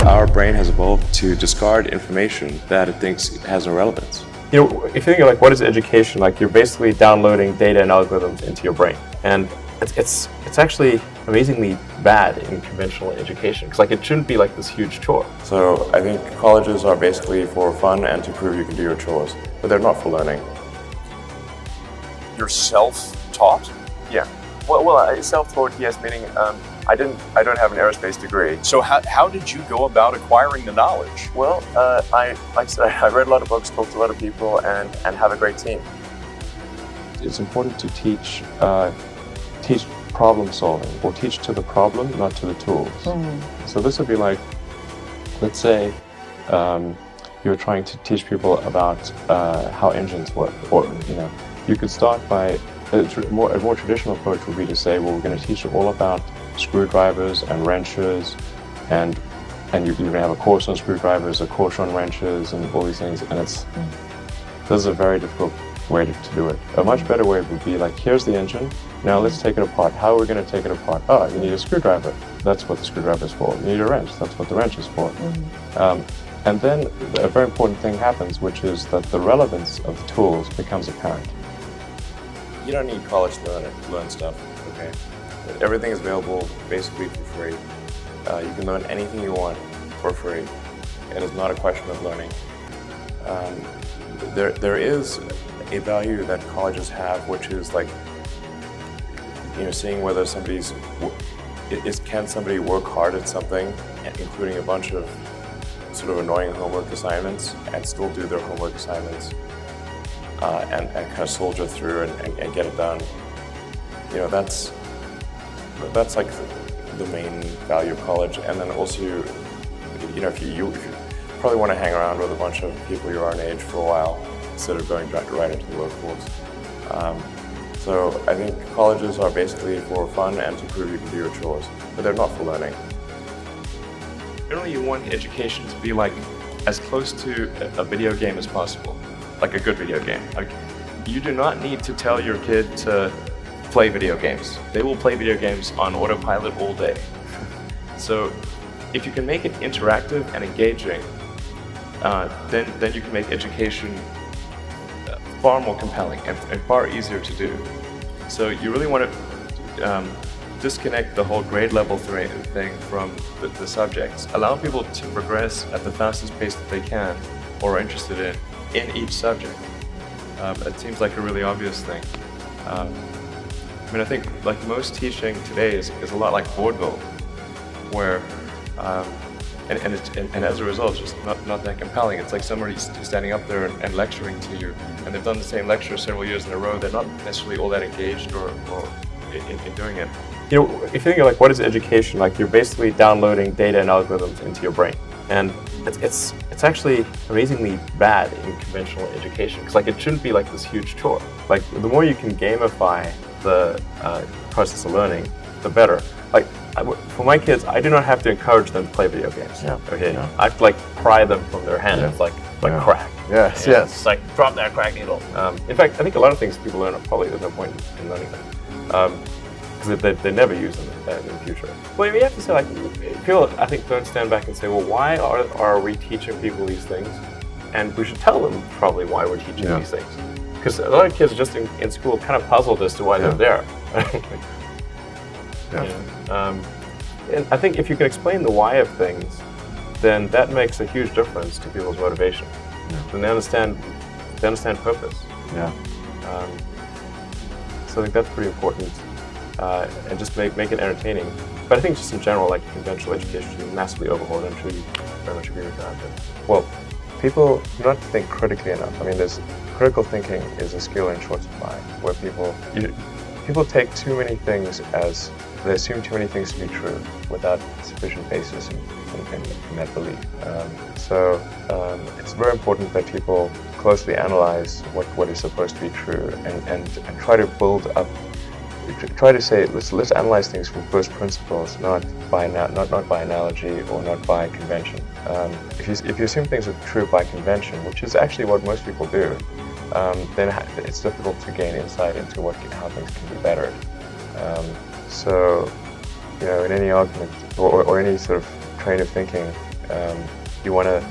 Our brain has evolved to discard information that it thinks has no relevance. You know, if you think of like what is education, like you're basically downloading data and algorithms into your brain, and it's actually amazingly bad in conventional education because like it shouldn't be like this huge chore. So I think colleges are basically for fun and to prove you can do your chores, but they're not for learning. You're self-taught? Yeah. Well, self-taught, yes, meaning I don't have an aerospace degree. So how did you go about acquiring the knowledge? Well, like I said, I read a lot of books, talked to a lot of people, and have a great team. It's important to teach problem solving, or teach to the problem, not to the tools. So this would be like, let's say you're trying to teach people about how engines work, or you could start by a more traditional approach would be to say, well, we're going to teach you all about screwdrivers and wrenches, and you're going to have a course on screwdrivers, a course on wrenches, and all these things. And this is a very difficult way to do it. A much better way would be like, here's the engine. Now let's take it apart. How are we going to take it apart? Oh, you need a screwdriver. That's what the screwdriver is for. You need a wrench. That's what the wrench is for. And then a very important thing happens, which is that the relevance of the tools becomes apparent. You don't need college to learn stuff, okay? Everything is available basically for free. You can learn anything you want for free. It is not a question of learning. There is a value that colleges have, which is like, seeing whether can somebody work hard at something, including a bunch of sort of annoying homework assignments, and still do their homework assignments, and kind of soldier through and get it done. That's like the main value of college. And then also, if you probably want to hang around with a bunch of people your own age for a while instead of going right into the workforce. So I think colleges are basically for fun and to prove you can do your chores, but they're not for learning. Generally, you want education to be like as close to a video game as possible, like a good video game. Like, you do not need to tell your kid to play video games. They will play video games on autopilot all day. So if you can make it interactive and engaging, then you can make education far more compelling and far easier to do. So you really want to disconnect the whole grade level thing from the subjects. Allow people to progress at the fastest pace that they can or are interested in each subject. It seems like a really obvious thing. I think like most teaching today is a lot like vaudeville, where and as a result, it's just not that compelling. It's like somebody standing up there and lecturing to you, and they've done the same lecture several years in a row. They're not necessarily all that engaged or in doing it. If you think of like what is education, like you're basically downloading data and algorithms into your brain, and it's actually amazingly bad in conventional education because like it shouldn't be like this huge chore. Like the more you can gamify the process of learning, the better. Like for my kids, I do not have to encourage them to play video games. Yeah. Okay. Yeah. I have to like pry them from their hands, like crack. Yes. Yeah. Yes. It's like drop that crack needle. In fact, I think a lot of things people learn probably there's no point in learning them because they never use them in the future. Well, you have to say like people I think don't stand back and say, well, why are we teaching people these things? And we should tell them probably why we're teaching these things. Because a lot of kids are just in school kind of puzzled as to why they're there. And I think if you can explain the why of things, then that makes a huge difference to people's motivation. Then they understand purpose. So I think that's pretty important, and just make it entertaining. But I think just in general, like conventional education should be massively overhauled. I'm sure you very much agree with that. Well, people do not think critically enough. I mean, critical thinking is a skill in short supply, where people take too many things they assume too many things to be true without sufficient basis in that belief. So it's very important that people closely analyze what is supposed to be true and try to build up. Try to say let's analyze things from first principles, not by analogy or not by convention. If you assume things are true by convention, which is actually what most people do, then it's difficult to gain insight into how things can be bettered. So, in any argument or any sort of train of thinking. You want to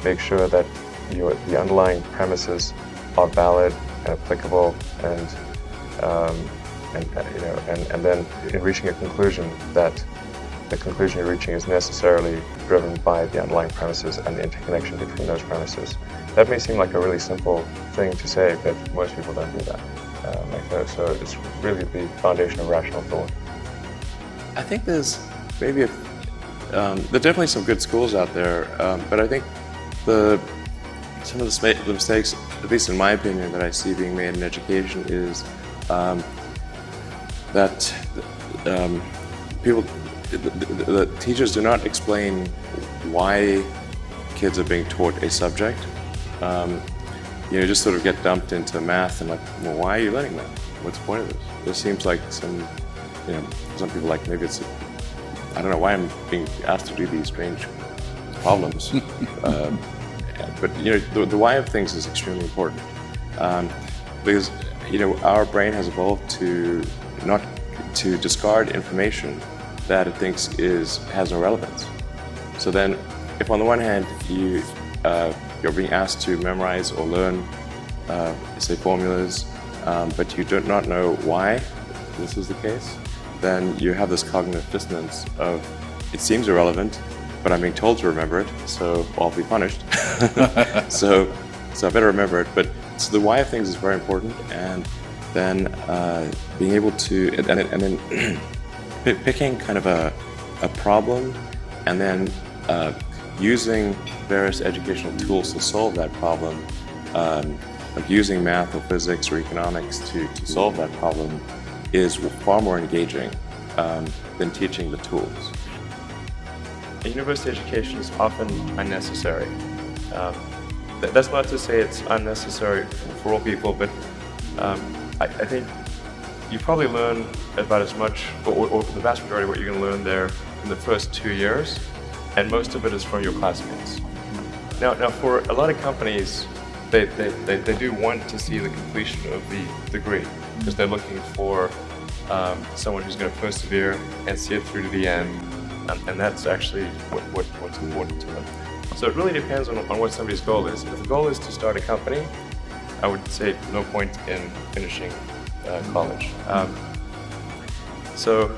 make sure that the underlying premises are valid and applicable, and then in reaching a conclusion, that the conclusion you're reaching is necessarily driven by the underlying premises and the interconnection between those premises. That may seem like a really simple thing to say, but most people don't do that. So it's really the foundation of rational thought. I think there's maybe there are definitely some good schools out there, but I think some of the mistakes, at least in my opinion, that I see being made in education is that the teachers do not explain why kids are being taught a subject. Just sort of get dumped into math and like, well, why are you learning math? What's the point of this? There seems like some people like, maybe it's, I don't know why I'm being asked to do these strange problems. But the why of things is extremely important, because our brain has evolved to not to discard information that it thinks has no relevance. So then, if on the one hand you're being asked to memorize or learn, say, formulas, but you do not know why this is the case, then you have this cognitive dissonance of, it seems irrelevant, but I'm being told to remember it, so I'll be punished. so I better remember it. But so the why of things is very important, and then being able to, and then picking kind of a problem, and then using various educational tools to solve that problem, like using math or physics or economics to solve that problem, is far more engaging than teaching the tools. University education is often unnecessary. That's not to say it's unnecessary for all people, but I think you probably learn about as much, or the vast majority of what you're going to learn there in the first 2 years, and most of it is from your classmates. Now for a lot of companies, they do want to see the completion of the degree, because they're looking for someone who's going to persevere and see it through to the end, and that's actually what's important to them. So it really depends on what somebody's goal is. If the goal is to start a company, I would say no point in finishing college. So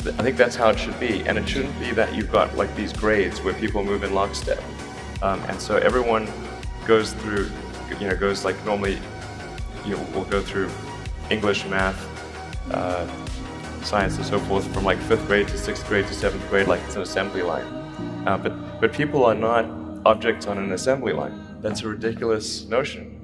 I think that's how it should be, and it shouldn't be that you've got like these grades where people move in lockstep, and so everyone goes through, goes like normally, we'll go through English, math, science, and so forth from like 5th grade to 6th grade to 7th grade, like it's an assembly line. But people are not objects on an assembly line. That's a ridiculous notion.